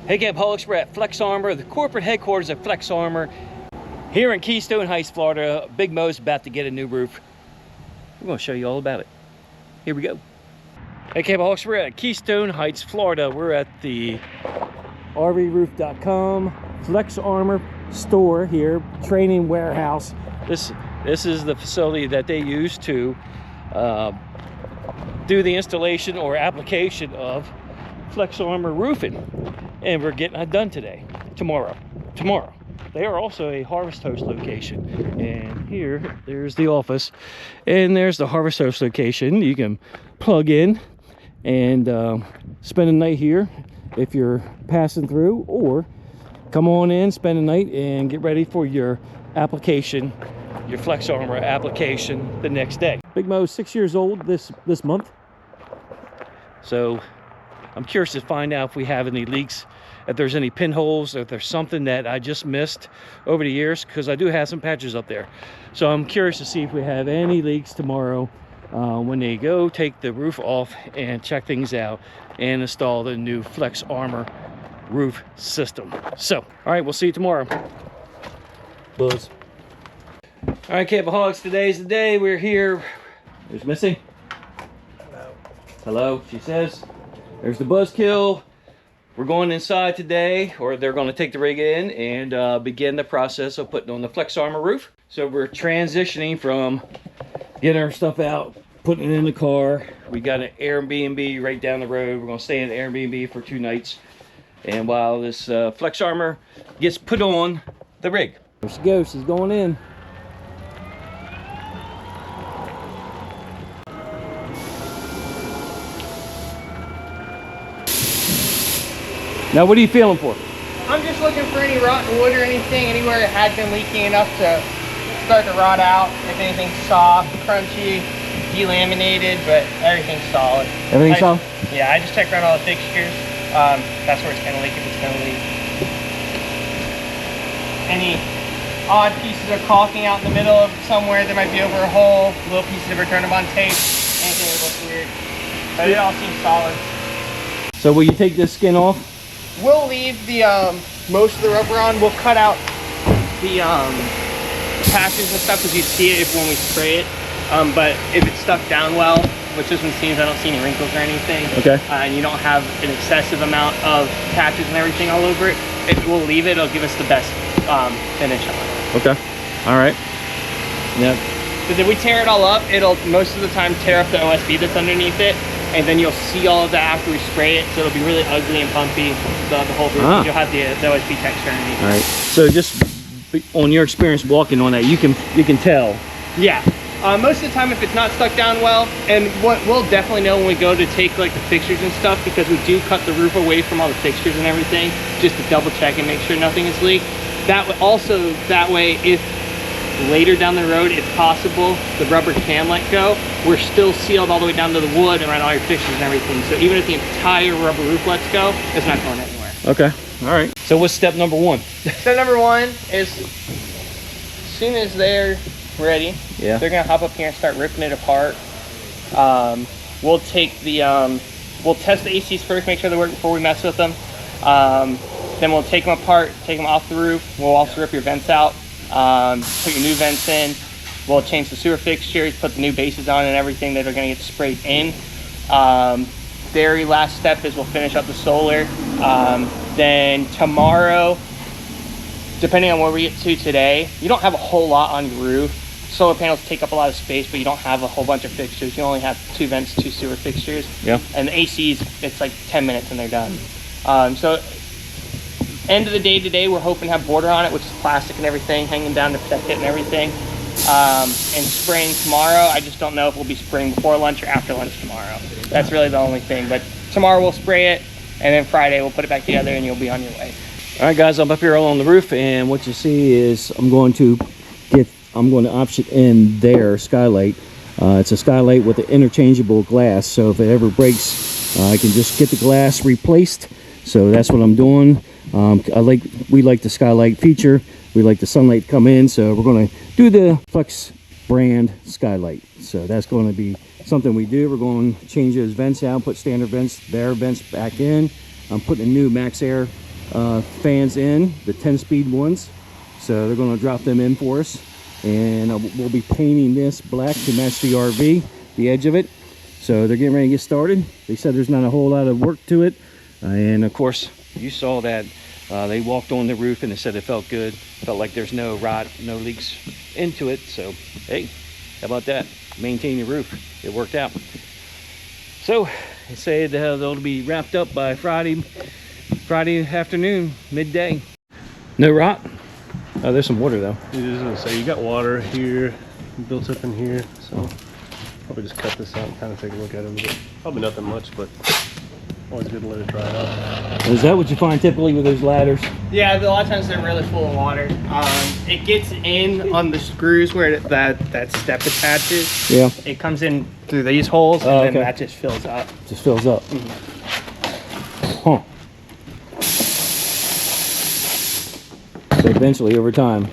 Hey Campoholics, we're at FlexArmor, the corporate headquarters of FlexArmor here in Keystone Heights, Florida. Big Mo's about to get a new roof. We're going to show you all about it. Here we go. Hey Campoholics, we're at Keystone Heights, Florida. We're at the RVroof.com FlexArmor store here, training warehouse. This is the facility that they use to do the installation or application of FlexArmor roofing. And we're getting it done tomorrow. They are also a Harvest Host location, and there's the office, and there's the Harvest Host location. You can plug in and spend a night here if you're passing through, or come on in, spend a night, and get ready for your application, your FlexArmor application the next day. Big Mo's 6 years old this month, so I'm curious to find out if we have any leaks, if there's any pinholes, if there's something that I just missed over the years, because I do have some patches up there. So I'm curious to see if we have any leaks tomorrow when they go take the roof off and check things out and install the new FlexArmor roof system. So, all right, we'll see you tomorrow. Buzz. All right, Campoholics, today's the day. We're here. There's Missy. Hello. Hello, she says. There's the buzzkill. We're going inside today, or they're going to take the rig in and begin the process of putting on the FlexArmor roof. So we're transitioning from getting our stuff out, putting it in the car. We got an Airbnb right down the road. We're going to stay in the Airbnb for 2 nights. And while this FlexArmor gets put on the rig. There she goes, she's going in. Now, what are you feeling for? I'm just looking for any rotten wood or anything, anywhere it had been leaking enough to start to rot out. If anything's soft, crunchy, delaminated, but everything's solid. Everything's solid? Yeah, I just check around all the fixtures. That's where it's going to leak, if it's going to leak. Any odd pieces of caulking out in the middle of somewhere, there might be over a hole, little pieces of return-on tape, anything that looks weird. But it all seems solid. So will you take this skin off? We'll leave the most of the rubber on. We'll cut out the patches and stuff because you see it when we spray it. But if it's stuck down well, which this one seems, I don't see any wrinkles or anything. Okay. And you don't have an excessive amount of patches and everything all over it, we'll leave it. It'll give us the best finish on it. Okay. All right. Yep. Because if we tear it all up, it'll most of the time tear up the OSB that's underneath it. And then you'll see all of that after we spray it, so it'll be really ugly and bumpy, the whole roof. You'll have the OSB texture underneath. All right. So just on your experience walking on that, you can tell. Yeah. Most of the time, if it's not stuck down well, and what we'll definitely know when we go to take like the fixtures and stuff, because we do cut the roof away from all the fixtures and everything, just to double check and make sure nothing is leaked. That way, if later down the road it's possible the rubber can let go, we're still sealed all the way down to the wood around all your fixtures and everything. So even if the entire rubber roof lets go, it's not going anywhere. Okay. All right. So what's step number 1? Step number 1 is, as soon as they're ready, they're gonna hop up here and start ripping it apart. We'll take the we'll test the ACs first, make sure they work before we mess with them. Then we'll take them apart, take them off the roof. We'll also rip your vents out. Put your new vents in. We'll change the sewer fixtures, put the new bases on and everything that are going to get sprayed in. Very last step is we'll finish up the solar. Then tomorrow, depending on where we get to today, you don't have a whole lot on your roof. Solar panels take up a lot of space, but you don't have a whole bunch of fixtures. You only have 2 vents, 2 sewer fixtures. Yeah. And the ACs, it's like 10 minutes and they're done. So end of the day today, we're hoping to have border on it, which is plastic and everything, hanging down to protect it and everything. And spraying tomorrow, I just don't know if we'll be spraying before lunch or after lunch tomorrow. That's really the only thing. But tomorrow we'll spray it, and then Friday we'll put it back together and you'll be on your way. All right, guys, I'm up here on the roof, and what you see is I'm going to option in their skylight. It's a skylight with an interchangeable glass, so if it ever breaks, I can just get the glass replaced. So that's what I'm doing. We like the skylight feature. We like the sunlight to come in, so we're going to do the Flex brand skylight. So that's going to be something we do. We're going to change those vents out, put standard vents, their vents back in. I'm putting a new Max Air fans in, the 10-speed ones. So they're going to drop them in for us, and we'll be painting this black to match the RV, the edge of it. So they're getting ready to get started. They said there's not a whole lot of work to it, and of course you saw that they walked on the roof and they said it felt good, felt like there's no rot, no leaks into it. So hey, how about that? Maintain your roof. It worked out. So they said they'll be wrapped up by Friday afternoon, midday. No rot. Oh, there's some water though. It is gonna say you got water here built up in here, so probably just cut this out and kind of take a look at it. But probably nothing much, but always good to let it dry out. Is that what you find typically with those ladders? Yeah, a lot of times they're really full of water. It gets in on the screws where that step attaches. Yeah. It comes in through these holes, and okay. then that just fills up. Just fills up. Huh. So eventually, over time.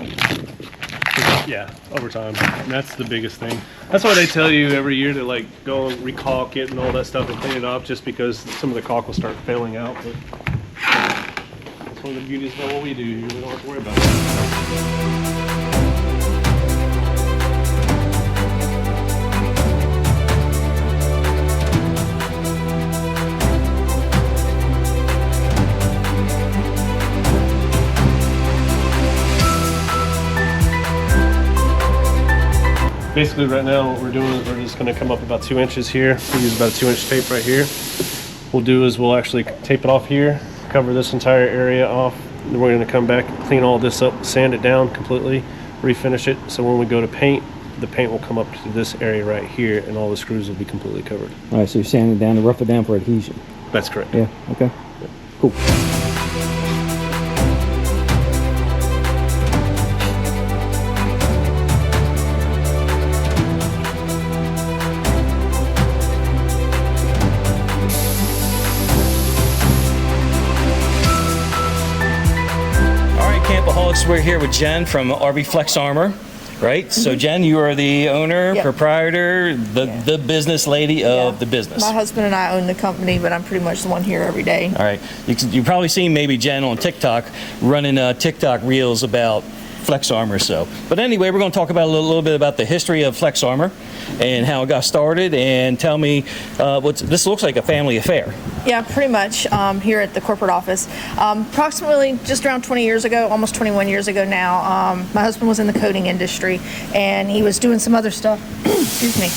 Yeah, over time. And that's the biggest thing. That's why they tell you every year to like go and recaulk it and all that stuff and clean it up, just because some of the caulk will start failing out. But that's one of the beauties about what we do. We don't have to worry about it. Basically right now what we're doing is we're just going to come up about 2 inches here. We use about a 2-inch tape right here. We'll do is we'll actually tape it off here, cover this entire area off, and then we're going to come back, clean all this up, sand it down completely, refinish it, so when we go to paint, the paint will come up to this area right here and all the screws will be completely covered. All right, so you're sanding it down to rough it down for adhesion. That's correct. Yeah, okay. Yeah. Cool. Campoholics, we're here with Jen from RV FlexArmor, right? So Jen, you are the owner, proprietor, the business lady of the business. My husband and I own the company, but I'm pretty much the one here every day. All right. You've probably seen maybe Jen on TikTok running TikTok reels about FlexArmor. So, but anyway, we're going to talk about a little bit about the history of FlexArmor and how it got started, and tell me this looks like a family affair. Yeah, pretty much here at the corporate office. Approximately just around 20 years ago, almost 21 years ago now, my husband was in the coating industry and he was doing some other stuff, excuse me,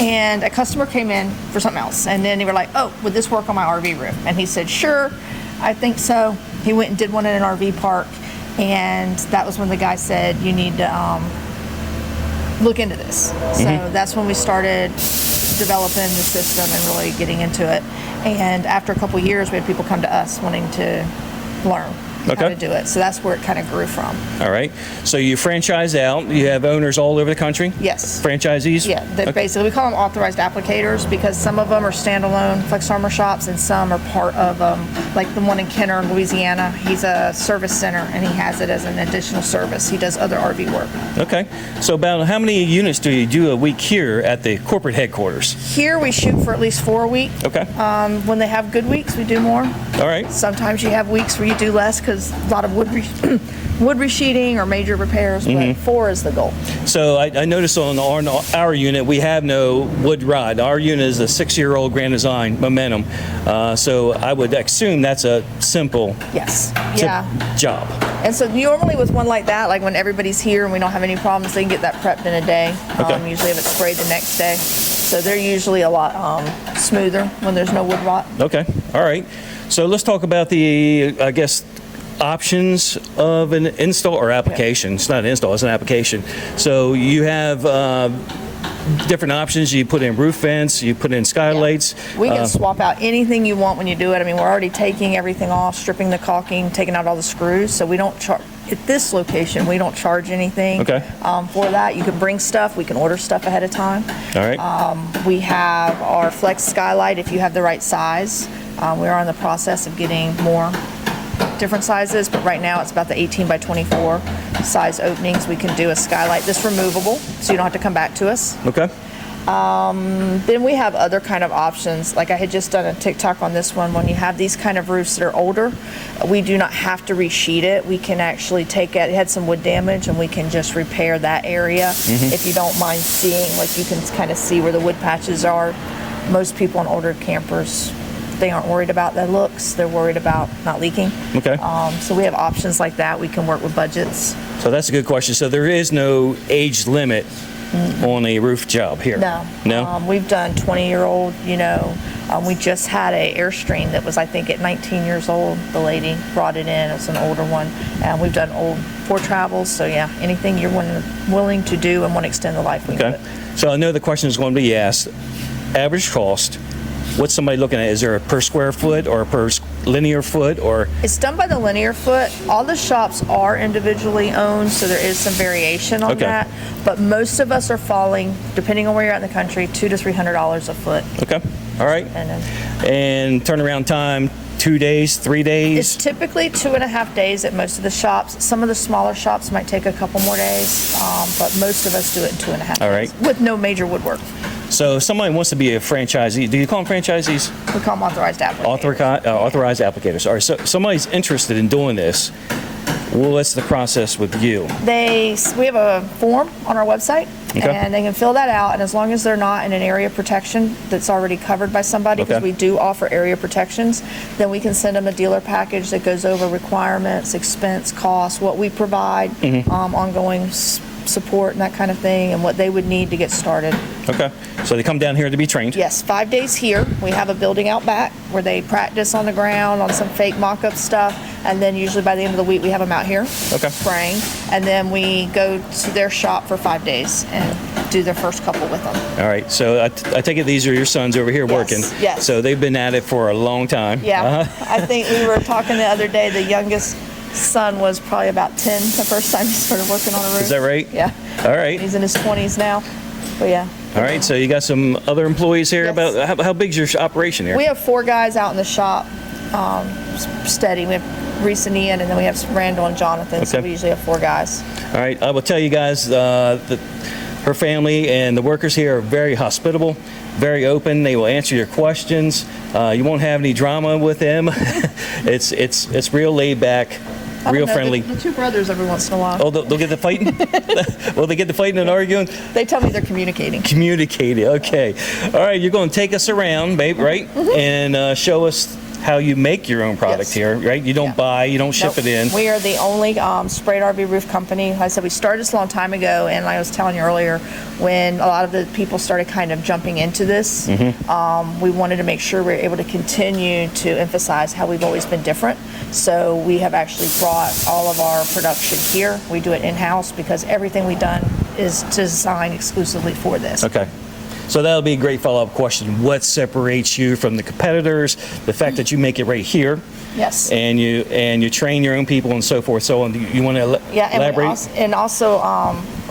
and a customer came in for something else, and then they were like, oh, would this work on my RV roof? And he said, sure, I think so. He went and did one in an RV park, and that was when the guy said, you need to look into this. So that's when we started developing the system and really getting into it. And after a couple years, we had people come to us wanting to learn how to do it. So that's where it kind of grew from. All right. So you franchise out. You have owners all over the country? Yes. Franchisees? Yeah. Basically, we call them authorized applicators because some of them are standalone FlexArmor shops and some are part of, like the one in Kenner, Louisiana. He's a service center and he has it as an additional service. He does other RV work. Okay. So about how many units do you do a week here at the corporate headquarters? Here we shoot for at least 4 a week. Okay. When they have good weeks, we do more. All right. Sometimes you have weeks where you do less because a lot of wood resheeting or major repairs, but 4 is the goal. So I noticed on our unit, we have no wood rod. Our unit is a 6-year-old Grand Design Momentum. So I would assume that's a simple job. And so normally with one like that, like when everybody's here and we don't have any problems, they can get that prepped in a day. Usually have it sprayed the next day. So they're usually a lot smoother when there's no wood rot. Okay, all right. So let's talk about the, I guess, options of an install or application. It's not an install, it's an application. So you have different options. You put in roof vents, you put in skylights. We can swap out anything you want when you do it. I mean, we're already taking everything off, stripping the caulking, taking out all the screws. So we don't charge, at this location, we don't charge anything for that. You can bring stuff, we can order stuff ahead of time. All right. We have our Flex skylight if you have the right size. We are in the process of getting more different sizes, but right now it's about the 18 by 24 size openings. We can do a skylight that's removable, so you don't have to come back to us. Okay. Then we have other kind of options. Like I had just done a TikTok on this one. When you have these kind of roofs that are older, we do not have to resheet it. We can actually take it had some wood damage, and we can just repair that area. If you don't mind seeing, like you can kind of see where the wood patches are. Most people in older campers, they aren't worried about the looks. They're worried about not leaking. Okay. So we have options like that. We can work with budgets. So that's a good question. So there is no age limit on a roof job here? No. We've done 20-year-old, we just had a Airstream that was, I think, at 19 years old. The lady brought it in. It's an older one. And we've done old Ford Travels. So, yeah, anything you're willing to do and want to extend the life, we can do it. So I know the question is going to be asked. Average cost. What's somebody looking at? Is there a per square foot or a per linear foot, or? It's done by the linear foot. All the shops are individually owned, so there is some variation on that. But most of us are falling, depending on where you're at in the country, $200 to $300 a foot. Okay. All right. And turnaround time, 2 days, 3 days? It's typically 2.5 days at most of the shops. Some of the smaller shops might take a couple more days, but most of us do it in 2.5 days. All right. With no major woodwork. So if somebody wants to be a franchisee, do you call them franchisees? We call them authorized applicators. Authorized applicators. All right, so somebody's interested in doing this. What's the process with you? We have a form on our website, and they can fill that out, and as long as they're not in an area of protection that's already covered by somebody, because we do offer area protections, then we can send them a dealer package that goes over requirements, expense, costs, what we provide, ongoing support and that kind of thing, and what they would need to get started. Okay, so they come down here to be trained? Yes, 5 days here. We have a building out back where they practice on the ground on some fake mock-up stuff, and then usually by the end of the week we have them out here spraying, and then we go to their shop for 5 days and do their first couple with them. All right, so I take it these are your sons over here working. Yes. So they've been at it for a long time. Yeah, I think we were talking the other day, the youngest son was probably about 10 the first time he started working on a roof. Is that right? Yeah. All right. He's in his 20s now, but yeah. All right, so you got some other employees here. About how big's your operation here? We have 4 guys out in the shop, steady. We have Reese and Ian, and then we have Randall and Jonathan, so we usually have 4 guys. All right, I will tell you guys that her family and the workers here are very hospitable, very open. They will answer your questions. You won't have any drama with them. It's real laid back. Real friendly. The 2 brothers every once in a while. Oh, they'll get to fighting? Will they get to fighting and arguing? They tell me they're communicating. Communicating, okay. All right, you're going to take us around, babe, right? And show us how you make your own product here, right? You don't buy, you don't ship it in. We are the only sprayed RV roof company. Like I said, we started this a long time ago, and like I was telling you earlier, when a lot of the people started kind of jumping into this, we wanted to make sure we were able to continue to emphasize how we've always been different. So we have actually brought all of our production here. We do it in-house because everything we've done is designed exclusively for this. Okay. So that'll be a great follow-up question. What separates you from the competitors? The fact that you make it right here. Yes. And you train your own people and so forth. So on. You want to elaborate? And also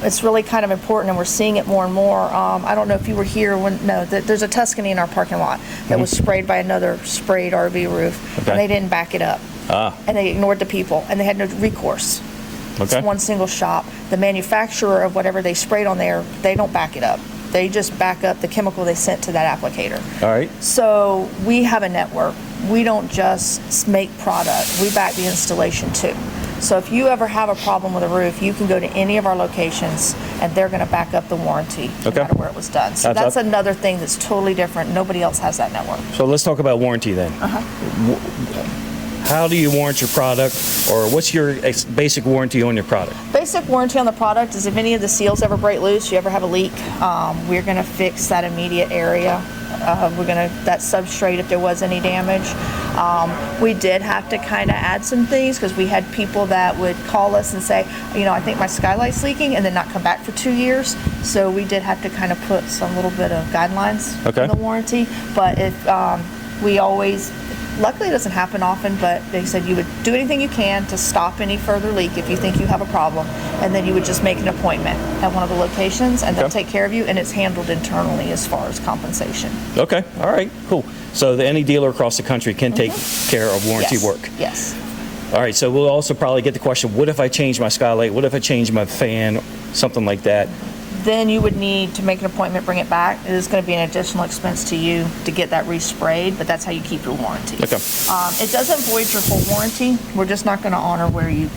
it's really kind of important, and we're seeing it more and more. I don't know if you were here there's a Tuscany in our parking lot that was sprayed by another sprayed RV roof, and they didn't back it up. And they ignored the people, and they had no recourse. It's one single shop. The manufacturer of whatever they sprayed on there, they don't back it up. They just back up the chemical they sent to that applicator. All right. So we have a network. We don't just make product. We back the installation too. So if you ever have a problem with a roof, you can go to any of our locations, and they're going to back up the warranty no matter where it was done. So that's another thing that's totally different. Nobody else has that network. So let's talk about warranty then. How do you warrant your product, or what's your basic warranty on your product? Basic warranty on the product is if any of the seals ever break loose, you ever have a leak, we're going to fix that immediate area. That substrate if there was any damage. We did have to kind of add some things because we had people that would call us and say, I think my skylight's leaking, and then not come back for 2 years. So we did have to kind of put some little bit of guidelines in the warranty. But if luckily it doesn't happen often, but they said you would do anything you can to stop any further leak if you think you have a problem, and then you would just make an appointment at one of the locations, and they'll take care of you, and it's handled internally as far as compensation. Okay, all right, cool. So any dealer across the country can take care of warranty work? Yes. All right, so we'll also probably get the question, what if I change my skylight? What if I change my fan? Something like that. then you would need to make an appointment, bring it back. It is going to be an additional expense to you to get that resprayed, but that's how you keep your warranty. Okay. It doesn't void your full warranty. We're just not going to honor where you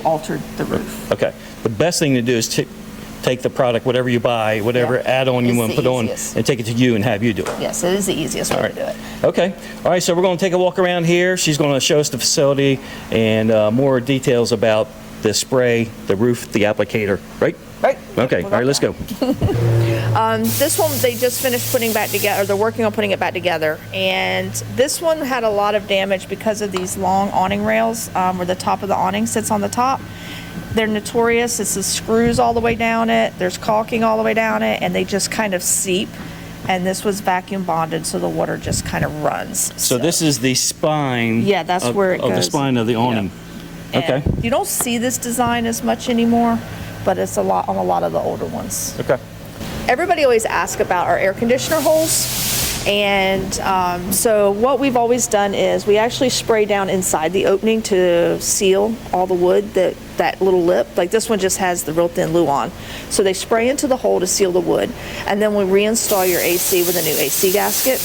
altered the roof. Okay. The best thing to do is take the product, whatever you buy, whatever add-on you It's want to the put on, easiest. and take it to you and have you do it. Yes, it is the easiest way to do it. Okay. All right, so we're going to take a walk around here. She's going to show us the facility and more details about the spray, the roof, the applicator, right? Right. Okay. All right, let's go. This one they just finished putting back together, or they're working on putting it back together. And this one had a lot of damage because of these long awning rails where the top of the awning sits on the top. They're notorious. It's the screws all the way down it. There's caulking all the way down it, and they just kind of seep. And this was vacuum bonded, so the water just kind of runs. So this is the spine. Yeah, that's where it of goes. the spine of the awning. Okay. And you don't see this design as much anymore, but it's a lot on a lot of the older ones. Okay. Everybody always asks about our air conditioner holes. And so what we've always done is we actually spray down inside the opening to seal all the wood, that little lip. Like this one just has the real thin Luan. So they spray into the hole to seal the wood. And then we reinstall your AC with a new AC gasket.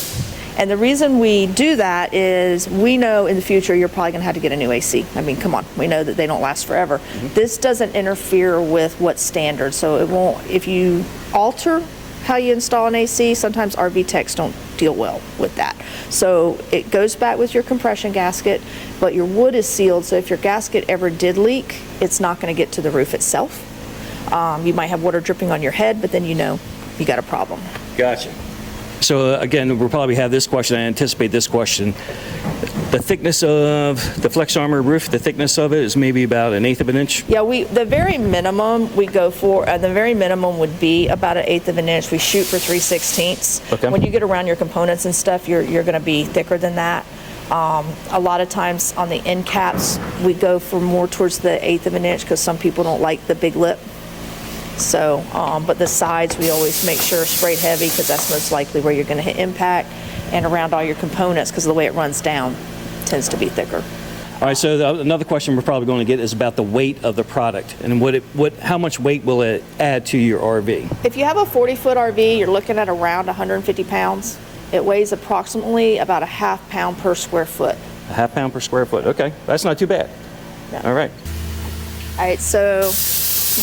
And the reason we do that is we know in the future you're probably going to have to get a new AC. I mean, come on, we know that they don't last forever. This doesn't interfere with what's standard, so it won't, if you alter how you install an AC, sometimes RV techs don't deal well with that. So it goes back with your compression gasket, but your wood is sealed, so if your gasket ever did leak, it's not going to get to the roof itself. You might have water dripping on your head, but then you know you got a problem. Gotcha. So again, we'll probably have this question. I anticipate this question. The thickness of the FlexArmor roof, the thickness of it is maybe about 1/8 of an inch. Yeah, the very minimum we go for, the very minimum would be about 1/8 of an inch. We shoot for 3/16. Okay. When you get around your components and stuff, you're going to be thicker than that. A lot of times on the end caps, we go for more towards the 1/8 of an inch because some people don't like the big lip. So, but the sides we always make sure are sprayed heavy because that's most likely where you're going to hit impact, and around all your components because of the way it runs down tends to be thicker. All right, so another question we're probably going to get is about the weight of the product and how much weight will it add to your RV? If you have a 40-foot RV, you're looking at around 150 pounds. It weighs approximately about 1/2 pound per square foot. 1/2 pound per square foot. Okay, that's not too bad. Yeah. All right. All right, so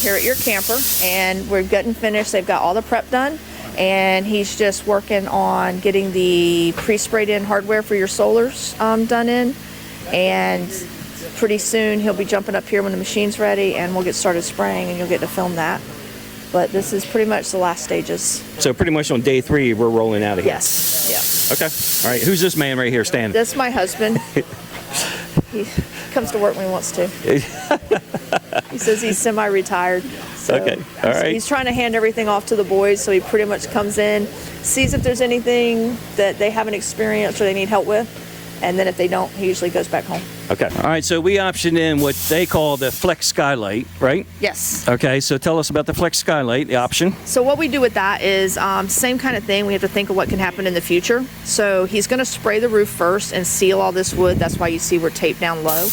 here at your camper, and we're getting finished. They've got all the prep done, and he's just working on getting the pre-sprayed in hardware for your solars done in, and pretty soon he'll be jumping up here when the machine's ready, and we'll get started spraying, and you'll get to film that. But this is pretty much the last stages. So pretty much on day 3, we're rolling out of here. Yes, yeah. Okay. All right, who's this man right here standing? That's my husband. He comes to work when he wants to. He says he's semi-retired. So Okay, all right. He's trying to hand everything off to the boys, so he pretty much comes in, sees if there's anything that they haven't experienced or they need help with, and then if they don't, he usually goes back home. Okay. All right, so we optioned in what they call the Flex Skylight, right? Yes. Okay, so tell us about the Flex Skylight, the option. So what we do with that is same kind of thing. We have to think of what can happen in the future. So he's going to spray the roof first and seal all this wood. That's why you see we're taped down low.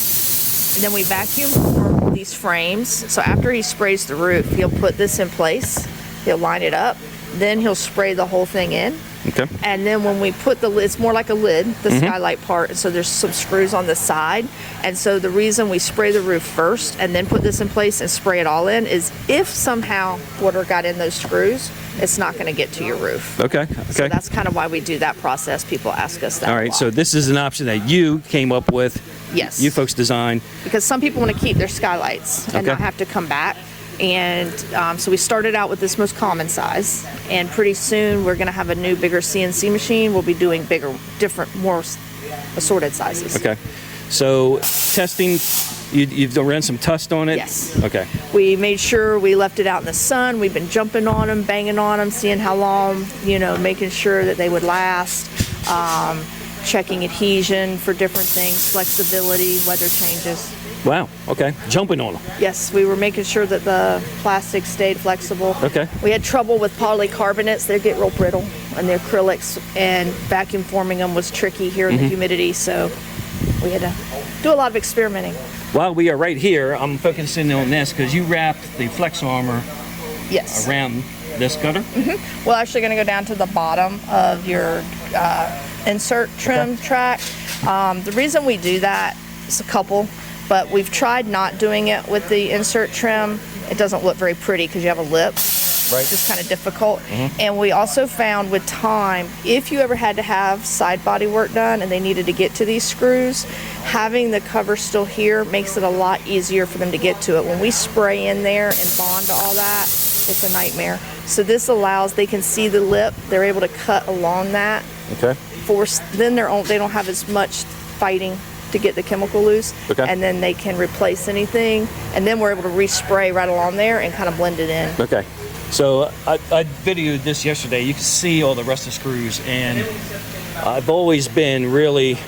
And then we vacuum for these frames. So after he sprays the roof, he'll put this in place. He'll line it up. Then he'll spray the whole thing in. Okay. And then when we put the lid, it's more like a lid, the skylight part. And so there's some screws on the side. And so the reason we spray the roof first and then put this in place and spray it all in is if somehow water got in those screws, it's not going to get to your roof. Okay. So Okay. that's kind of why we do that process. People ask us that. All a right, lot. so this is an option that you came up with. Yes. You folks designed. Because some people want to keep their skylights and Okay. not have to come back. And so we started out with this most common size, and pretty soon we're going to have a new, bigger CNC machine. We'll be doing bigger, different, more assorted sizes. Okay. So testing, you've ran some test on it? Yes. Okay. We made sure we left it out in the sun. We've been jumping on them, banging on them, seeing how long, making sure that they would last, checking adhesion for different things, flexibility, weather changes. Wow. Okay. Jumping on them. Yes, we were making sure that the plastic stayed flexible. Okay. We had trouble with polycarbonates. They get real brittle, and the acrylics, and vacuum forming them was tricky here in the humidity, so we had to do a lot of experimenting. While we are right here, I'm focusing on this because you wrapped the FlexArmor Yes. around this gutter. We're actually going to go down to the bottom of your insert trim track. The reason we do that is a couple, but we've tried not doing it with the insert trim. It doesn't look very pretty because you have a lip. Right. It's just kind of difficult. And we also found with time, if you ever had to have side body work done and they needed to get to these screws, having the cover still here makes it a lot easier for them to get to it. When we spray in there and bond all that, it's a nightmare. So this allows, they can see the lip, they're able to cut along that. Okay. Then they don't have as much fighting to get the chemical loose. Okay. And then they can replace anything. And then we're able to respray right along there and kind of blend it in. Okay. So I videoed this yesterday. You can see all the rusted screws, and I've always been really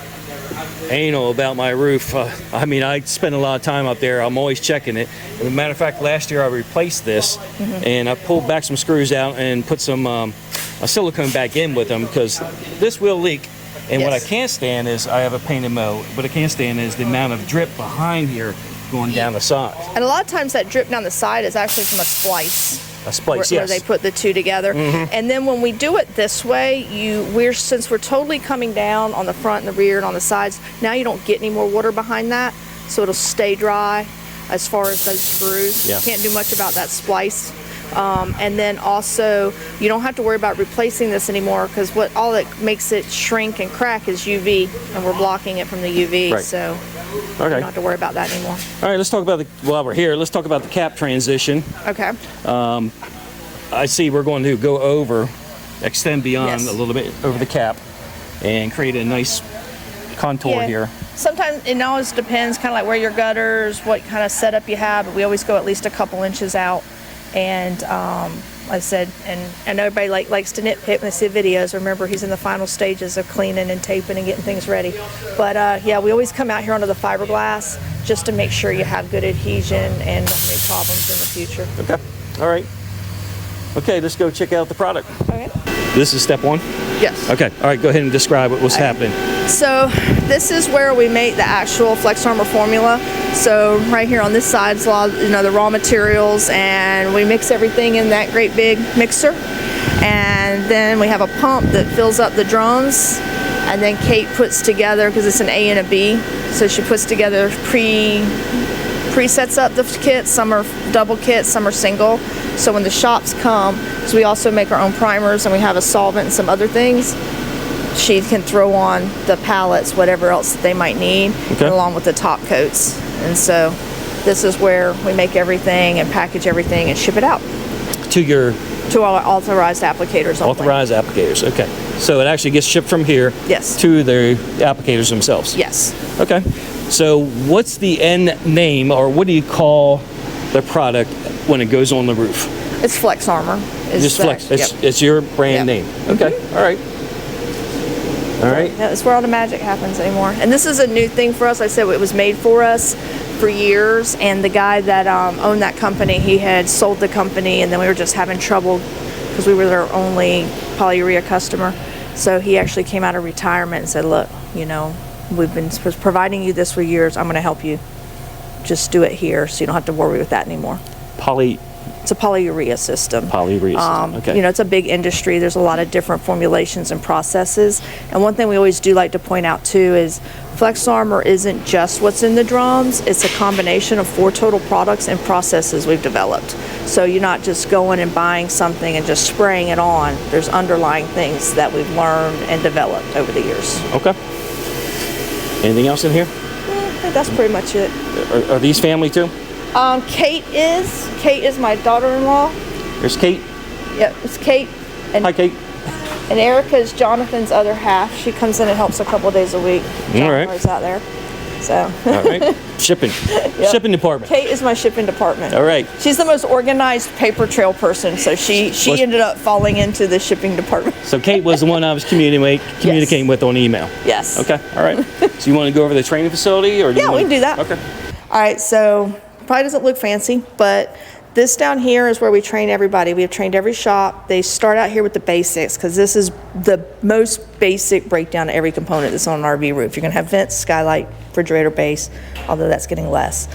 anal about my roof. I mean, I spend a lot of time up there. I'm always checking it. As a matter of fact, last year I replaced this, and I pulled back some screws out and put some a silicone back in with them because this will leak. And what I can't stand is I have a painted mow. What I can't stand is the amount of drip behind here going down the side. And a lot of times that drip down the side is actually from a splice. A splice, where they put the two together. And then when we do it this way, since we're totally coming down on the front and the rear and on the sides, now you don't get any more water behind that, so it'll stay dry as far as those screws. You can't do much about that splice. And then also, you don't have to worry about replacing this anymore because all that makes it shrink and crack is UV, and we're blocking it from the UV. So you don't have to worry about that anymore. All right, let's talk about while we're here, let's talk about the cap transition. Okay. I see we're going to go over, extend beyond a little bit over the cap and create a nice contour here. Sometimes it always depends kind of like where your gutters, what kind of setup you have, but we always go at least a couple inches out. And like I said, and I know everybody likes to nitpick when they see videos. Remember, he's in the final stages of cleaning and taping and getting things ready. But yeah, we always come out here under the fiberglass just to make sure you have good adhesion and don't have any problems in the future. Okay. All right. Okay, let's go check out the product. Okay. This is step one? Yes. Okay. All right, go ahead and describe what's happening. So this is where we make the actual FlexArmor formula. So right here on this side is a lot of, the raw materials, and we mix everything in that great big mixer. And then we have a pump that fills up the drums, and then Kate puts together, because it's an A and a B, so she puts together presets up the kits. Some are double kits, some are single. So when the shops come, because we also make our own primers and we have a solvent and some other things, she can throw on the pallets, whatever else that they might need, along with the top coats. And so this is where we make everything and package everything and ship it out. To our authorized applicators only. Authorized applicators, okay. So it actually gets shipped from here to the applicators themselves? Yes. Okay. So what's the end name, or what do you call the product when it goes on the roof? It's FlexArmor. Just Flex. It's your brand name. Okay. All right. All right. Yeah, that's where all the magic happens anymore. And this is a new thing for us. Like I said, it was made for us for years, and the guy that owned that company, he had sold the company, and then we were just having trouble because we were their only polyurea customer. So he actually came out of retirement and said, look, we've been providing you this for years. I'm going to help you. Just do it here so you don't have to worry with that anymore. It's a polyurea system. Okay. It's a big industry. There's a lot of different formulations and processes. And one thing we always do like to point out too is FlexArmor isn't just what's in the drums. It's a combination of 4 total products and processes we've developed. So you're not just going and buying something and just spraying it on. There's underlying things that we've learned and developed over the years. Okay. Anything else in here? I think that's pretty much it. Are these family too? Kate is my daughter-in-law. There's Kate. Yep, it's Kate. Hi, Kate. And Erica is Jonathan's other half. She comes in and helps a couple days a week. All right. Out there. So. All right. Shipping. Yep. Shipping department. Kate is my shipping department. All right. She's the most organized paper trail person, so she ended up falling into the shipping department. So Kate was the one I was communicating with on email. Yes. Okay. All right. So you want to go over the training facility, or we can do that. Okay. All right. So probably doesn't look fancy, but this down here is where we train everybody. We have trained every shop. They start out here with the basics because this is the most basic breakdown of every component that's on an RV roof. You're going to have vents, skylight, refrigerator base, although that's getting less.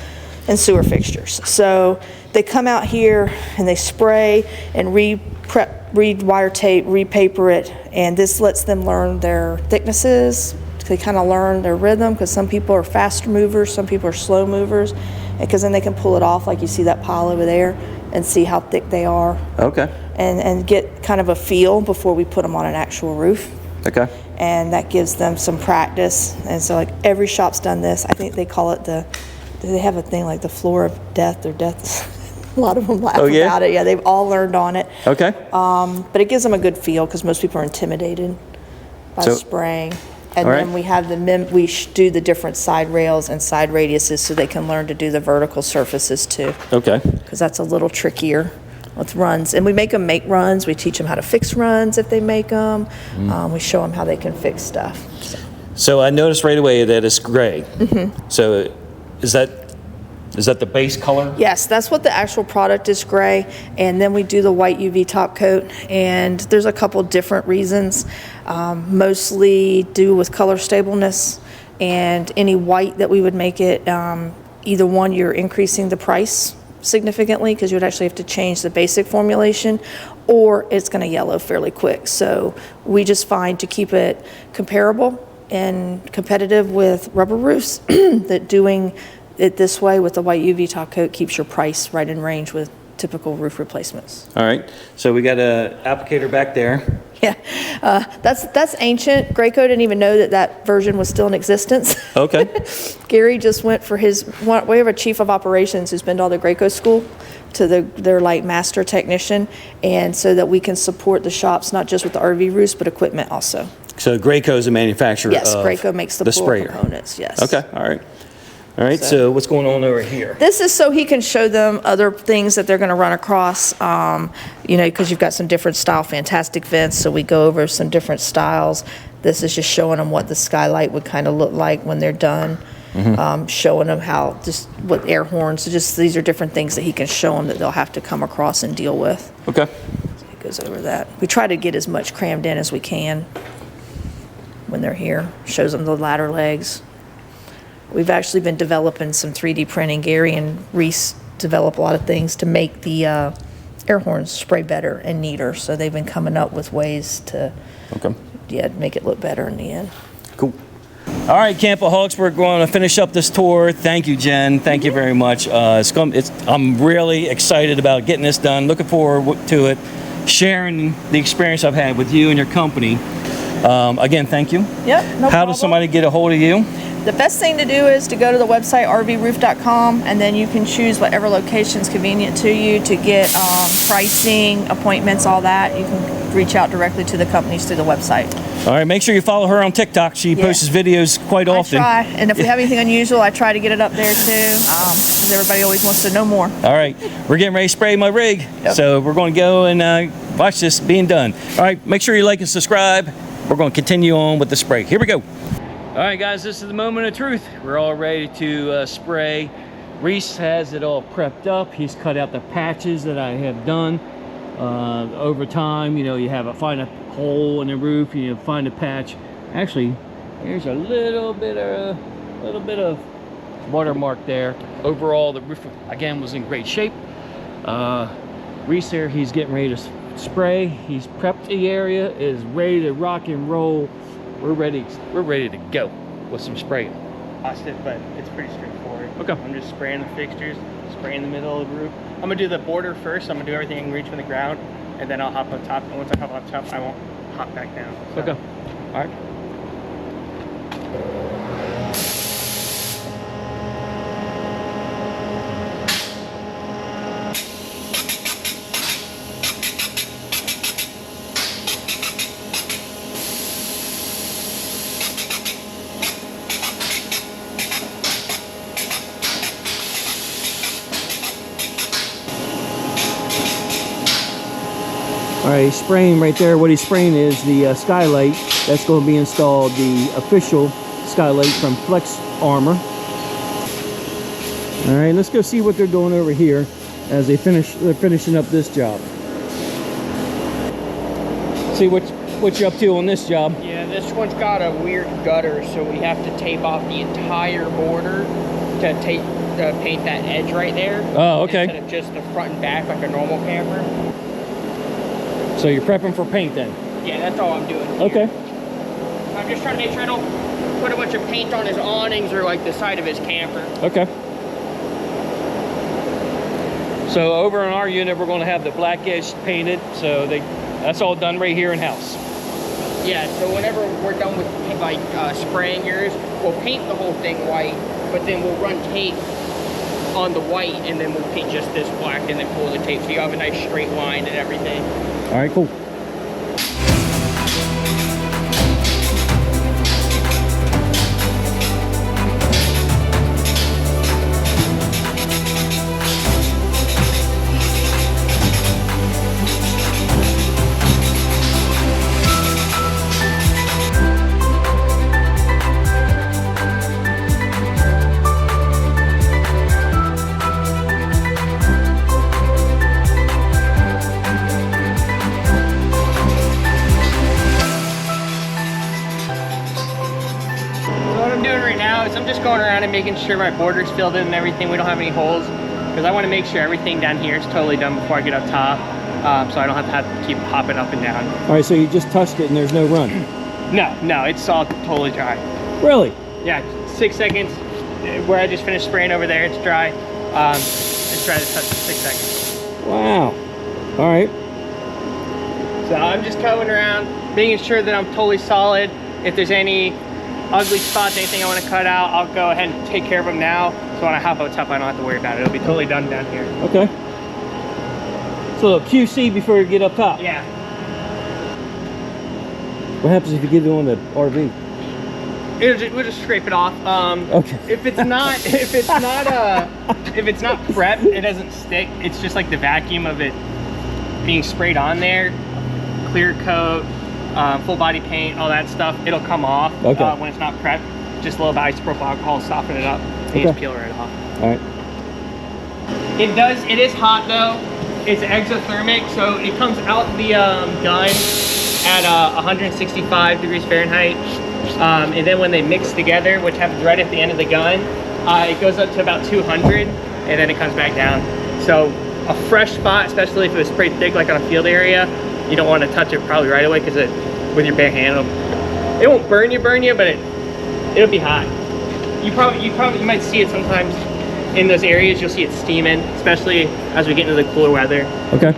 and sewer fixtures. So they come out here and they spray and re-wire tape, re-paper it, and this lets them learn their thicknesses. They kind of learn their rhythm, because some people are faster movers, some people are slow movers, because then they can pull it off, like you see that pile over there, and see how thick they are. Okay. And get kind of a feel before we put them on an actual roof. Okay. And that gives them some practice. And so, like, every shop's done this. I think they call it they have a thing like the floor of death, or death. A lot of them laugh about it. Yeah, they've all learned on it. Okay. But it gives them a good feel, because most people are intimidated by spraying. And then we have we do the different side rails and side radiuses, so they can learn to do the vertical surfaces too. Okay. Because that's a little trickier with runs. And we make them make runs. We teach them how to fix runs if they make them. We show them how they can fix stuff. So I noticed right away that it's gray. So is that the base color? Yes, that's what the actual product is, gray. And then we do the white UV top coat. And there's a couple different reasons. Mostly due with color stableness, and any white that we would make it, either one, you're increasing the price significantly, because you would actually have to change the basic formulation, or it's going to yellow fairly quick. So we just find, to keep it comparable and competitive with rubber roofs, that doing it this way with the white UV top coat keeps your price right in range with typical roof replacements. All right. So we got an applicator back there. Yeah, that's ancient. Graco didn't even know that version was still in existence. Okay. Gary just went for we have a chief of operations who's been to all the Graco school, to their like master technician, and so that we can support the shops, not just with the RV roofs, but equipment also. So Graco is a manufacturer. Yes, of Graco makes the sprayer components. Yes. Okay. All right. All right, so what's going on over here? This is so he can show them other things that they're going to run across, because you've got some different style fantastic vents, so we go over some different styles. This is just showing them what the skylight would kind of look like when they're done, showing them how, just with air horns, so just these are different things that he can show them that they'll have to come across and deal with. Okay. So he goes over that. We try to get as much crammed in as we can when they're here. Shows them the ladder legs. We've actually been developing some 3D printing. Gary and Reese develop a lot of things to make the air horns spray better and neater. So they've been coming up with ways to make it look better in the end. Cool. All right, Campoholics, we're going to finish up this tour. Thank you, Jen. Thank you very much. I'm really excited about getting this done. Looking forward to it. Sharing the experience I've had with you and your company. Again, thank you. Yep, no How problem. does somebody get a hold of you? The best thing to do is to go to the website rvroof.com, and then you can choose whatever location is convenient to you to get pricing, appointments, all that. You can reach out directly to the companies through the website. All right, make sure you follow her on TikTok. She posts videos quite often. I try, and if we have anything unusual, I try to get it up there too, because everybody always wants to know more. All right, we're getting ready to spray my rig, so we're going to go and watch this being done. All right, make sure you like and subscribe. We're going to continue on with the spray. Here we go. All right, guys, this is the moment of truth. We're all ready to spray. Reese has it all prepped up. He's cut out the patches that I have done. Over time, you find a hole in the roof, find a patch. Actually, here's a little bit of watermark there. Overall, the roof again was in great shape. Reese here, he's getting ready to spray. He's prepped the area, is ready to rock and roll. We're ready to go with some spraying. Austin, but it's pretty straightforward. Okay. I'm just spraying the fixtures, spraying the middle of the roof. I'm gonna do the border first. I'm gonna do everything I can reach from the ground, and then I'll hop on top. And once I hop on top, I won't hop back down. So. Okay. All right. All right, he's spraying right there. What he's spraying is the skylight that's going to be installed, the official skylight from FlexArmor. All right, let's go see what they're doing over here as they're finishing up this job. See what you're up to on this job. Yeah, this one's got a weird gutter, so we have to tape off the entire border to tape to paint that edge right there. Oh, okay. Instead of just the front and back like a normal camper. So you're prepping for paint then? Yeah, that's all I'm doing here. Okay. I'm just trying to make sure I don't put a bunch of paint on his awnings or like the side of his camper. Okay. So over in our unit, we're going to have the black edge painted. So that's all done right here in house. Yeah, so whenever we're done with like spraying yours, we'll paint the whole thing white, but then we'll run tape on the white and then we'll paint just this black and then pull the tape so you have a nice straight line and everything. All right, cool. I'm just going around and making sure my border's filled in and everything. We don't have any holes because I want to make sure everything down here is totally done before I get up top, so I don't have to keep popping up and down. All right, so you just touched it and there's no run? No, it's all totally dry. Really? Yeah, 6 seconds. Where I just finished spraying over there, it's dry. It's dry to touch for 6 seconds. Wow. All right. So I'm just coming around, making sure that I'm totally solid. If there's any ugly spots, anything I want to cut out, I'll go ahead and take care of them now. So when I hop up top, I don't have to worry about it. It'll be totally done down here. Okay. So a QC before you get up top. Yeah. What happens if you get it on the RV? We'll just scrape it off. Okay. If it's not prepped, it doesn't stick. It's just like the vacuum of it being sprayed on there, clear coat, full body paint, all that stuff. It'll come off when it's not prepped. Just a little bit of isopropyl alcohol, soften it up, and you just peel it right off. All right. It is hot though. It's exothermic, so it comes out the gun at 165 degrees Fahrenheit. And then when they mix together, which happens right at the end of the gun, it goes up to about 200 and then it comes back down. So a fresh spot, especially if it was sprayed thick like on a field area, you don't want to touch it probably right away because with your bare hand, it won't burn you, but it'll be hot. You might see it sometimes in those areas. You'll see it steaming, especially as we get into the cooler weather. Okay.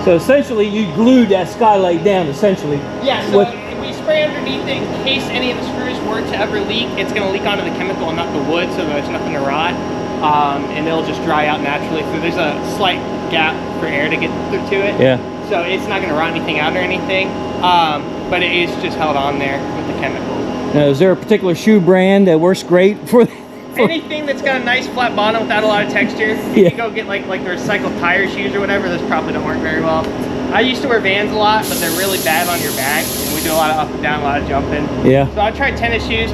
So essentially, you glued that skylight down, essentially. Yeah, so we spray underneath it in case any of the screws were to ever leak. It's going to leak onto the chemical and not the wood, so there's nothing to rot. And it'll just dry out naturally. So there's a slight gap for air to get through to it. Yeah. So it's not going to rot anything out or anything. But it is just held on there with the chemical. Now, is there a particular shoe brand that works great for anything that's got a nice flat bottom without a lot of texture? If you go get like the recycled tire shoes or whatever, those probably don't work very well. I used to wear Vans a lot, but they're really bad on your back, and we do a lot of up and down, a lot of jumping. Yeah. So I tried tennis shoes.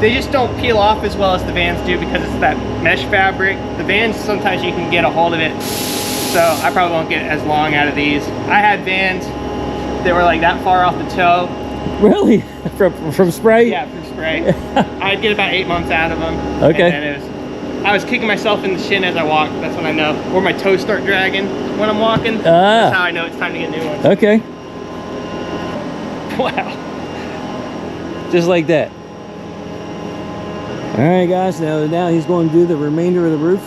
They just don't peel off as well as the Vans do because it's that mesh fabric. The Vans, sometimes you can get a hold of it, so I probably won't get as long out of these. I had Vans that were like that far off the toe. Really? From spray? Yeah, from spray. I'd get about 8 months out of them. Okay. And then I was kicking myself in the shin as I walked. That's when I know. Or my toes start dragging when I'm walking. That's how I know it's time to get new ones. Okay. Wow. Just like that. All right, guys. Now he's going to do the remainder of the roof.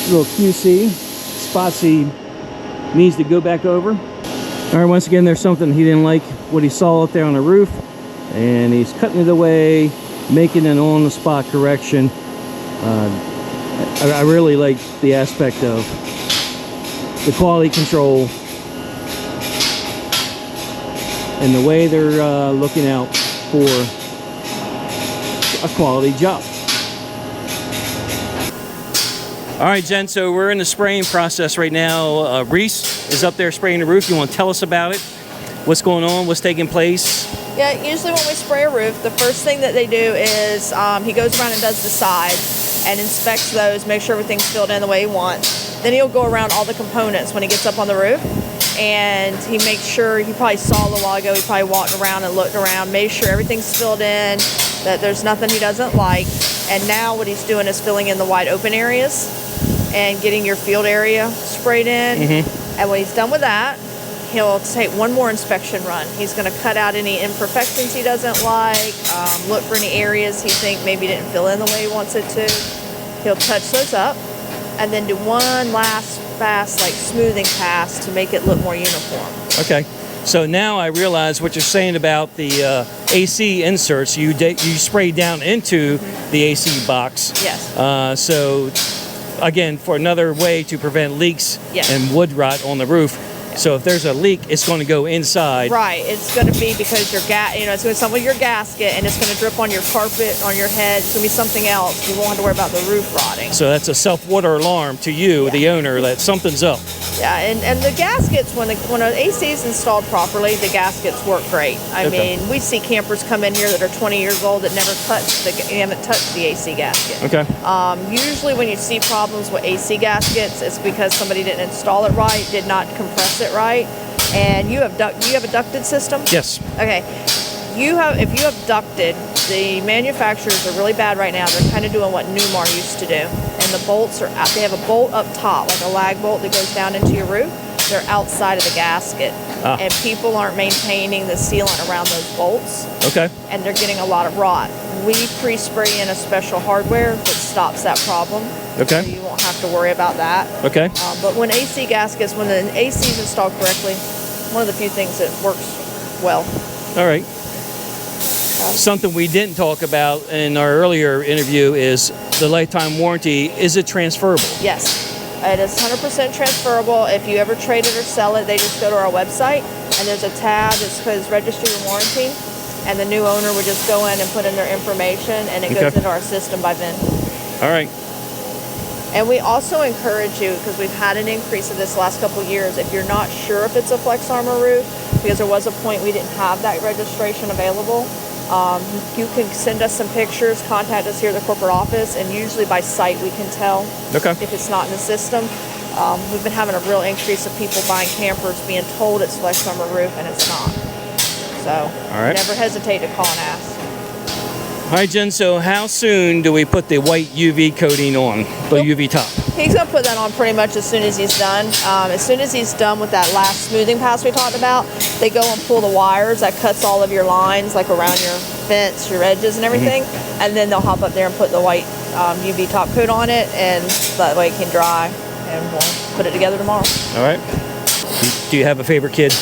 Little QC spots he needs to go back over. All right, once again, there's something he didn't like what he saw up there on the roof, and he's cutting it away, making an on-the-spot correction. I really like the aspect of the quality control and the way they're looking out for a quality job. All right, Jen, so we're in the spraying process right now. Reese is up there spraying the roof. You want to tell us about it? What's going on? What's taking place? Yeah, usually when we spray a roof, the first thing that they do is he goes around and does the sides and inspects those, make sure everything's filled in the way he wants. Then he'll go around all the components when he gets up on the roof and he makes sure, he probably saw the while ago, he probably walked around and looked around, made sure everything's filled in, that there's nothing he doesn't like. And now what he's doing is filling in the wide open areas and getting your field area sprayed in. And when he's done with that, he'll take one more inspection run. He's going to cut out any imperfections he doesn't like, look for any areas he thinks maybe didn't fill in the way he wants it to. He'll touch those up and then do one last fast like smoothing pass to make it look more uniform. Okay. So now I realize what you're saying about the AC inserts. You spray down into the AC box. Yes. So again, for another way to prevent leaks and wood rot on the roof. So if there's a leak, it's going to go inside. Right. It's going to be because your it's going to come with your gasket, and it's going to drip on your carpet, on your head. It's going to be something else. You won't have to worry about the roof rotting. So that's a self-water alarm to you, the owner, that something's up. Yeah, and the gaskets, when an AC is installed properly, the gaskets work great. I mean, we see campers come in here that are 20 years old that haven't touched the AC gasket. Okay. Usually when you see problems with AC gaskets, it's because somebody didn't install it right, did not compress it right. And you have do you have a ducted system? Yes. Okay. If you have ducted, the manufacturers are really bad right now. They're kind of doing what Newmar used to do. And the bolts are out. They have a bolt up top, like a lag bolt that goes down into your roof. They're outside of the gasket. And people aren't maintaining the sealant around those bolts. Okay. And they're getting a lot of rot. We pre-spray in a special hardware that stops that problem. Okay. So you won't have to worry about that. Okay. But when AC gaskets, when the AC is installed correctly, one of the few things that works well. All right. Something we didn't talk about in our earlier interview is the lifetime warranty. Is it transferable? Yes. It is 100% transferable. If you ever trade it or sell it, they just go to our website, and there's a tab that says Registry and Warranty, and the new owner would just go in and put in their information, and it goes into our system by VIN. All right. And we also encourage you, because we've had an increase of this last couple of years, if you're not sure if it's a FlexArmor roof, because there was a point we didn't have that registration available, you can send us some pictures, contact us here at the corporate office, and usually by sight we can tell if it's not in the system. We've been having a real increase of people buying campers being told it's FlexArmor roof and it's not. So never hesitate to call and ask. All right, Jen, so how soon do we put the white UV coating on, the UV top? He's going to put that on pretty much as soon as he's done. As soon as he's done with that last smoothing pass we talked about, they go and pull the wires that cuts all of your lines, like around your fence, your edges and everything, and then they'll hop up there and put the white UV top coat on it, and that way it can dry, and we'll put it together tomorrow. All right. Do you have a favorite kid?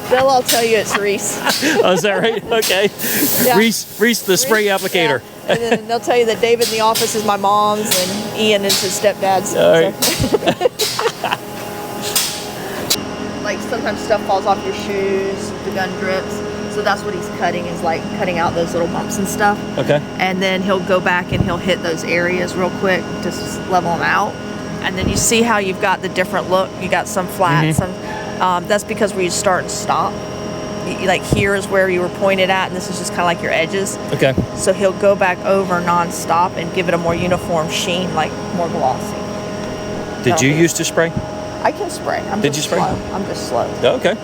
Bill, I'll tell you it's Reese. Oh, is that right? Okay. Yeah. Reese the spray applicator. Yeah. And then they'll tell you that David in the office is my mom's and Ian is his stepdad's. All right. Like sometimes stuff falls off your shoes, the gun drips. So that's what he's cutting, is like cutting out those little bumps and stuff. Okay. And then he'll go back and he'll hit those areas real quick to just level them out. And then you see how you've got the different look. You got some flat, some. That's because where you start and stop. Like here is where you were pointed at, and this is just kind of like your edges. Okay. So he'll go back over non-stop and give it a more uniform sheen, like more glossy. Did you used to spray? I can spray. Did you spray? Slow. I'm just slow. Oh, okay.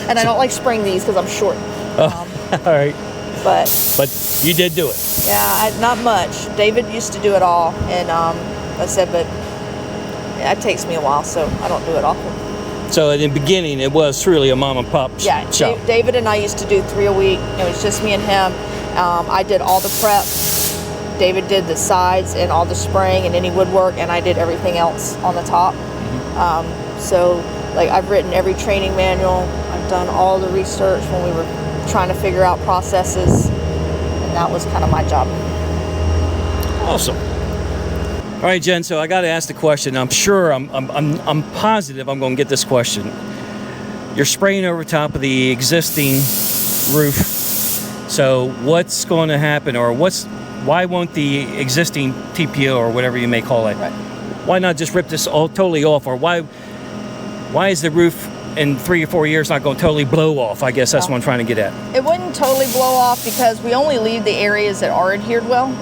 And I don't like spraying these because I'm short. All right. But you did do it. Yeah, not much. David used to do it all, and I said, but it takes me a while, so I don't do it often. So in the beginning, it was truly a mom and pop shop. David and I used to do 3 a week. It was just me and him. I did all the prep. David did the sides and all the spraying and any woodwork, and I did everything else on the top. So like I've written every training manual. I've done all the research when we were trying to figure out processes, and that was kind of my job. Awesome. All right, Jen, so I got to ask the question. I'm sure, I'm positive I'm going to get this question. You're spraying over top of the existing roof. So what's going to happen, or why won't the existing TPO, or whatever you may call it, why not just rip this all totally off? Or why is the roof in 3 or 4 years not going to totally blow off? I guess that's what I'm trying to get at. It wouldn't totally blow off because we only leave the areas that are adhered well.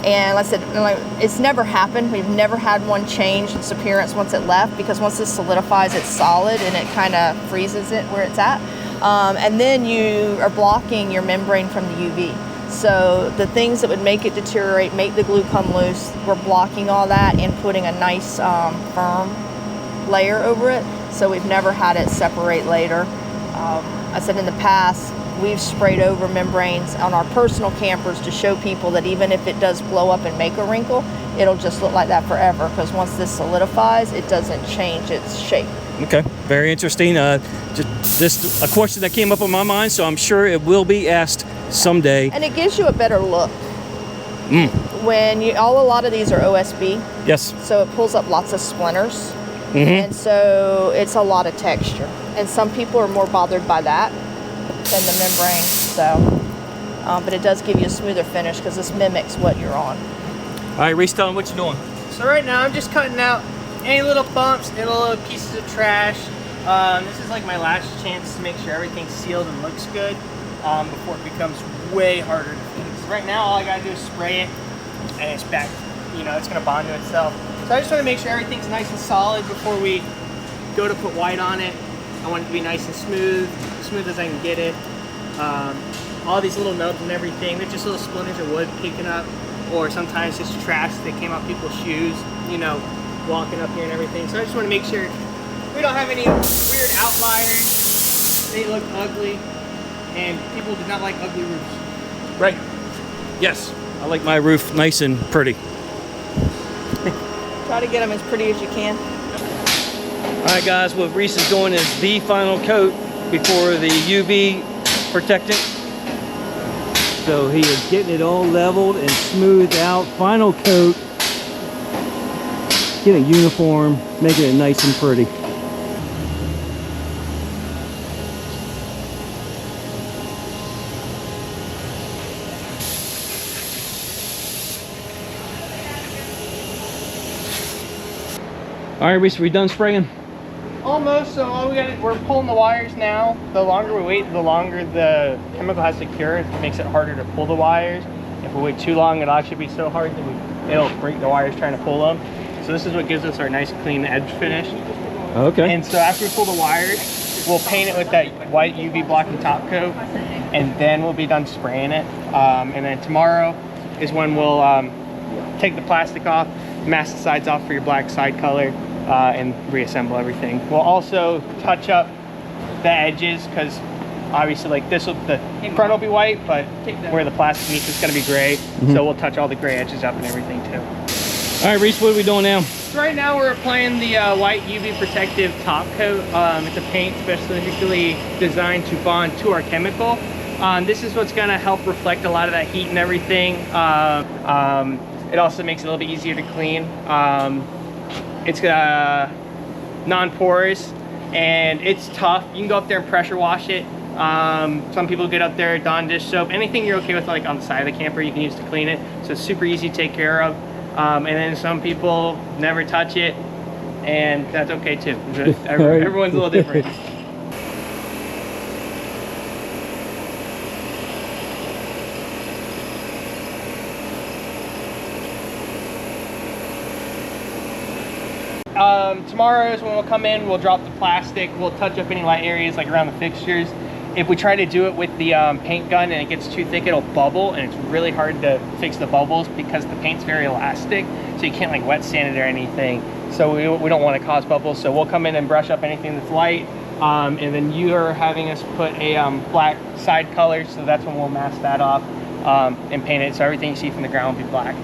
And like I said, it's never happened. We've never had one change its appearance once it left, because once this solidifies, it's solid and it kind of freezes it where it's at. And then you are blocking your membrane from the UV. So the things that would make it deteriorate, make the glue come loose, we're blocking all that and putting a nice firm layer over it. So we've never had it separate later. I said in the past, we've sprayed over membranes on our personal campers to show people that even if it does blow up and make a wrinkle, it'll just look like that forever, because once this solidifies, it doesn't change its shape. Okay, very interesting. Just a question that came up in my mind, so I'm sure it will be asked someday. And it gives you a better look. When a lot of these are OSB. Yes. So it pulls up lots of splinters. And so it's a lot of texture. And some people are more bothered by that than the membrane. So, but it does give you a smoother finish because this mimics what you're on. All right, Reese, tell them what you're doing. So right now I'm just cutting out any little bumps, any little pieces of trash. This is like my last chance to make sure everything's sealed and looks good before it becomes way harder to fix. Right now all I gotta do is spray it and it's back, you know, it's gonna bond to itself. So I just wanna make sure everything's nice and solid before we go to put white on it. I want it to be nice and smooth as I can get it. All these little nubs and everything, they're just little splinters of wood picking up, or sometimes just trash that came out people's shoes, you know, walking up here and everything. So I just want to make sure we don't have any weird outliers. They look ugly, and people do not like ugly roofs. Right. Yes. I like my roof nice and pretty. Try to get them as pretty as you can. All right, guys, what Reese is doing is the final coat before the UV protectant. So he is getting it all leveled and smoothed out. Final coat. Getting it uniform, making it nice and pretty. All right, Reese, are we done spraying? Almost. So all we're pulling the wires now. The longer we wait, the longer the chemical has to cure. It makes it harder to pull the wires. If we wait too long, it'll actually be so hard that it'll break the wires trying to pull them. So this is what gives us our nice clean edge finish. Okay. And so after we pull the wires, we'll paint it with that white UV blocking top coat, and then we'll be done spraying it. And then tomorrow is when we'll take the plastic off, mask the sides off for your black side color, and reassemble everything. We'll also touch up the edges, because obviously like the front will be white, but where the plastic meets is going to be gray. So we'll touch all the gray edges up and everything too. All right, Reese, what are we doing now? So right now we're applying the white UV protective top coat. It's a paint specifically designed to bond to our chemical. This is what's going to help reflect a lot of that heat and everything. It also makes it a little bit easier to clean. It's non-porous and it's tough. You can go up there and pressure wash it. Some people get up there, Dawn dish soap, anything you're okay with, like on the side of the camper, you can use to clean it. So it's super easy to take care of. And then some people never touch it, and that's okay too. Everyone's a little different. Tomorrow is when we'll come in, we'll drop the plastic, we'll touch up any light areas like around the fixtures. If we try to do it with the paint gun and it gets too thick, it'll bubble, and it's really hard to fix the bubbles because the paint's very elastic, so you can't like wet sand it or anything. So we don't want to cause bubbles, so we'll come in and brush up anything that's light, and then you are having us put a black side color, so that's when we'll mask that off and paint it, so everything you see from the ground will be black.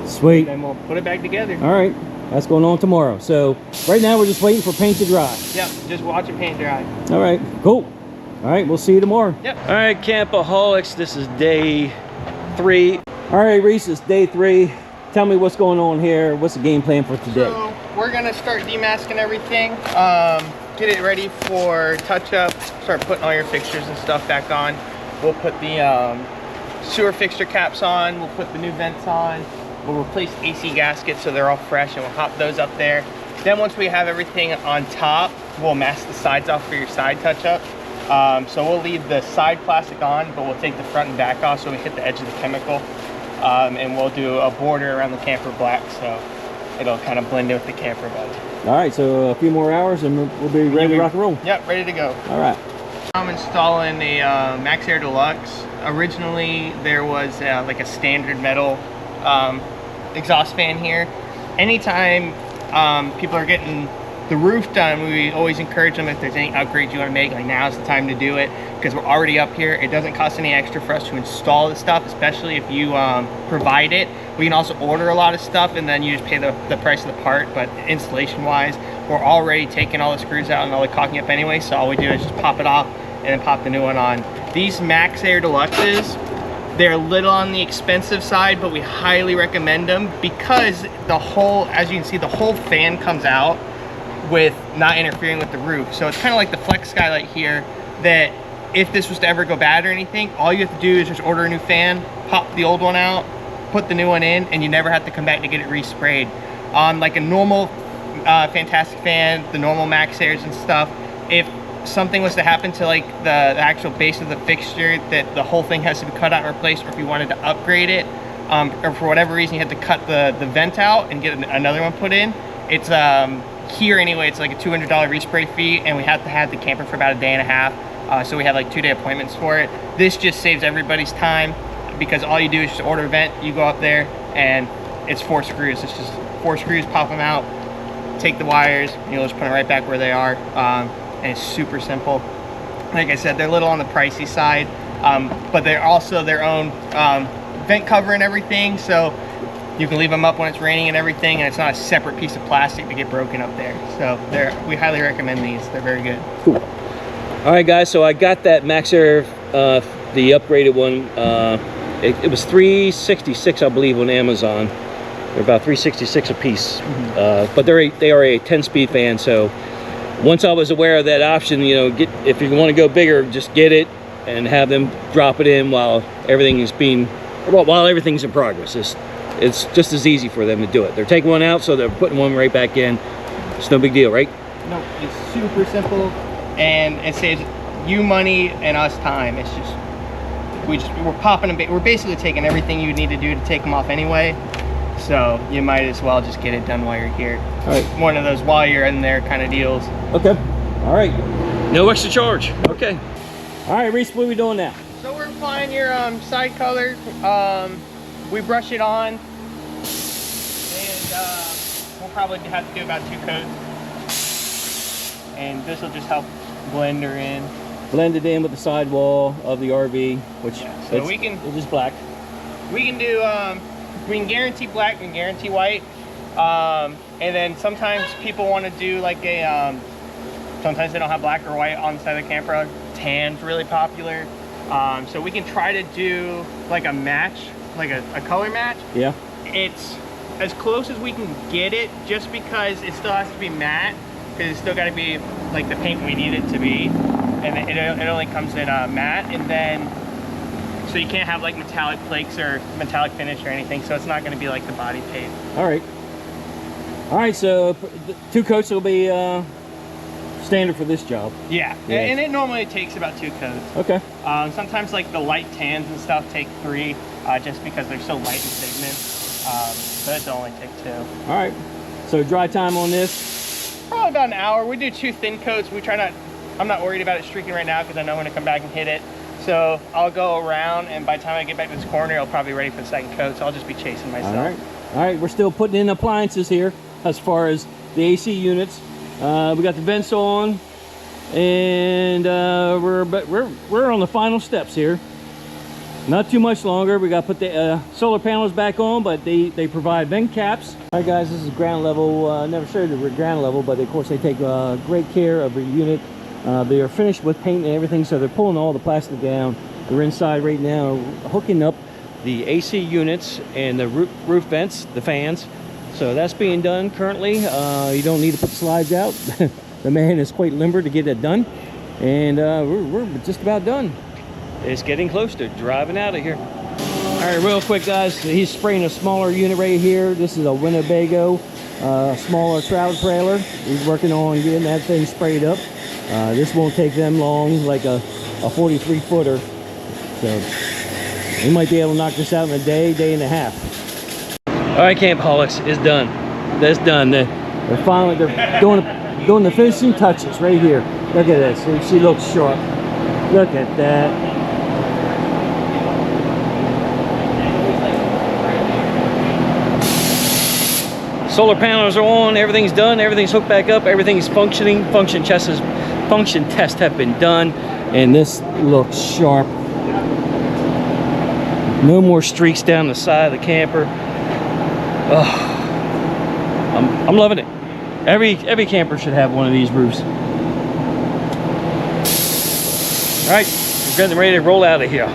Sweet. And then we'll put it back together. All right, that's going on tomorrow. So right now we're just waiting for paint to dry. Yep, just watch it paint dry. All right, cool. All right, we'll see you tomorrow. Yep. All right, Campoholics, this is day 3. All right, Reese, it's day 3. Tell me what's going on here. What's the game plan for today? So we're gonna start demasking everything, get it ready for touch-up, start putting all your fixtures and stuff back on. We'll put the sewer fixture caps on, we'll put the new vents on, we'll replace AC gaskets so they're all fresh, and we'll hop those up there. Then once we have everything on top, we'll mask the sides off for your side touch-up. So we'll leave the side plastic on, but we'll take the front and back off so we hit the edge of the chemical. and we'll do a border around the camper black, so it'll kind of blend in with the camper better. All right, so a few more hours and we'll be ready to rock and roll. Yep, ready to go. All right. I'm installing a Max Air Deluxe. Originally, there was like a standard metal exhaust fan here. Anytime people are getting the roof done, we always encourage them, if there's any upgrades you want to make, like now's the time to do it, because we're already up here. It doesn't cost any extra for us to install the stuff, especially if you provide it. We can also order a lot of stuff and then you just pay the price of the part, but installation wise, we're already taking all the screws out and all the caulking up anyway, so all we do is just pop it off and then pop the new one on. These Max Air Deluxes, they're a little on the expensive side, but we highly recommend them because the whole, as you can see, the whole fan comes out with not interfering with the roof. So it's kind of like the Flex skylight here, that if this was to ever go bad or anything, all you have to do is just order a new fan, pop the old one out, put the new one in, and you never have to come back to get it resprayed. On like a normal Fantastic fan, the normal Max Airs and stuff, if something was to happen to like the actual base of the fixture, that the whole thing has to be cut out and replaced, or if you wanted to upgrade it, or for whatever reason you had to cut the vent out and get another one put in, it's here anyway, it's like a $200 respray fee, and we have to have the camper for about a day and a half, so we have like 2-day appointments for it. This just saves everybody's time, because all you do is just order a vent, you go up there, and it's 4 screws. It's just 4 screws, pop them out, take the wires, you'll just put them right back where they are, and it's super simple. Like I said, they're a little on the pricey side, but they're also their own vent cover and everything, so you can leave them up when it's raining and everything, and it's not a separate piece of plastic to get broken up there. So we highly recommend these. They're very good. Cool. All right, guys, so I got that Max Air, the upgraded one. It was $366, I believe, on Amazon. They're about $366 a piece, but they are a 10-speed fan. So once I was aware of that option, you know, if you want to go bigger, just get it and have them drop it in while everything's in progress. It's just as easy for them to do it. They're taking one out, so they're putting one right back in. It's no big deal, right? No, it's super simple, and it saves you money and us time. It's just we're popping them. We're basically taking everything you need to do to take them off anyway. So you might as well just get it done while you're here. All right. One of those while you're in there kind of deals. Okay. All right. No extra charge. Okay. All right, Reese, what are we doing now? So we're applying your side color. We brush it on, and we'll probably have to do about 2 coats. And this will just help blend her in. Blend it in with the sidewall of the RV, which so we can. It's just black. We can do. We can guarantee black. We can guarantee white. And then sometimes people want to do like a. Sometimes they don't have black or white on the side of the camper. Tan's really popular. So we can try to do like a match. Like a color match. Yeah. It's as close as we can get it, just because it still has to be matte, because it's still got to be like the paint we need it to be, and it only comes in matte, and then so you can't have like metallic flakes or metallic finish or anything, so it's not going to be like the body paint. All right, so 2 coats will be standard for this job. Yeah, and it normally takes about 2 coats. Okay. Sometimes like the light tans and stuff take 3, just because they're so light in pigment. So it'll only take 2. All right. So dry time on this? Probably about an hour. We do 2 thin coats. I'm not worried about it streaking right now, because I know I'm going to come back and hit it. So I'll go around, and by the time I get back to this corner, I'll probably be ready for the second coat. So I'll just be chasing myself. All right. We're still putting in appliances here as far as the AC units. We got the vents on, and we're on the final steps here. Not too much longer. We got to put the solar panels back on, but they provide vent caps. All right, guys, this is ground level. Never showed the ground level, but of course they take great care of the unit. They are finished with paint and everything, so they're pulling all the plastic down. We're inside right now, hooking up the AC units and the roof vents, the fans. So that's being done currently. You don't need to put the slides out. The man is quite limber to get it done, and we're just about done. It's getting close to driving out of here. All right, real quick, guys. He's spraying a smaller unit right here. This is a Winnebago, smaller trout trailer. He's working on getting that thing sprayed up. This won't take them long, like a 43 footer. So We might be able to knock this out in a day, day and a half. All right, Campoholics, it's done. That's done. They're finally doing the finishing touches right here. Look at this. She looks sharp. Look at that. Solar panels are on, everything's done, everything's hooked back up, everything's functioning. Function tests have been done, and this looks sharp. No more streaks down the side of the camper. Oh, I'm loving it. Every camper should have one of these roofs. All right, we're getting ready to roll out of here.